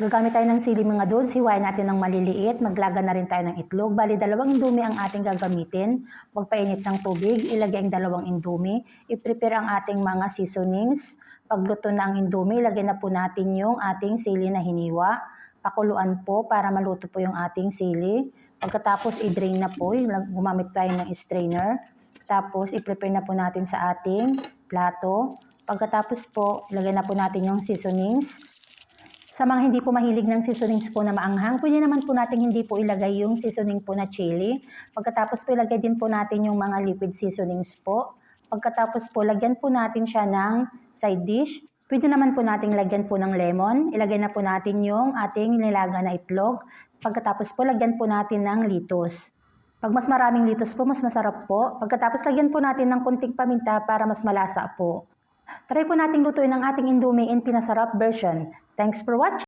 Gagamit tayo ng sili mga dudes, hiwain natin ng maliliit, maglaga na rin tayo ng itlog. Bali, 2 indomie ang ating gagamitin. Magpainit ng tubig, ilagay ang 2 indomie. I-prepare ang ating mga seasonings. Pagluto na ang indomie, ilagay na po natin yung ating sili na hiniwa. Pakuluan po para maluto po yung ating sili. Pagkatapos, i-drain na po, gumamit tayo ng strainer. Tapos, i-prepare na po natin sa ating plato. Pagkatapos po, ilagay na po natin yung seasonings. Sa mga hindi po mahilig ng seasonings po na maanghang, pwede naman po natin hindi po ilagay yung seasoning po na chili. Pagkatapos po ilagay din po natin yung mga liquid seasonings po. Pagkatapos po lagyan po natin siya ng side dish. Pwede naman po nating lagyan po ng lemon. Ilagay na po natin yung ating nilaga na itlog. Pagkatapos po lagyan po natin ng litos. Pag mas maraming litos po, mas masarap po. Pagkatapos lagyan po natin ng kunting paminta para mas malasa po. Try po nating lutuin ang ating indomie in pinasarap version. Thanks for watching!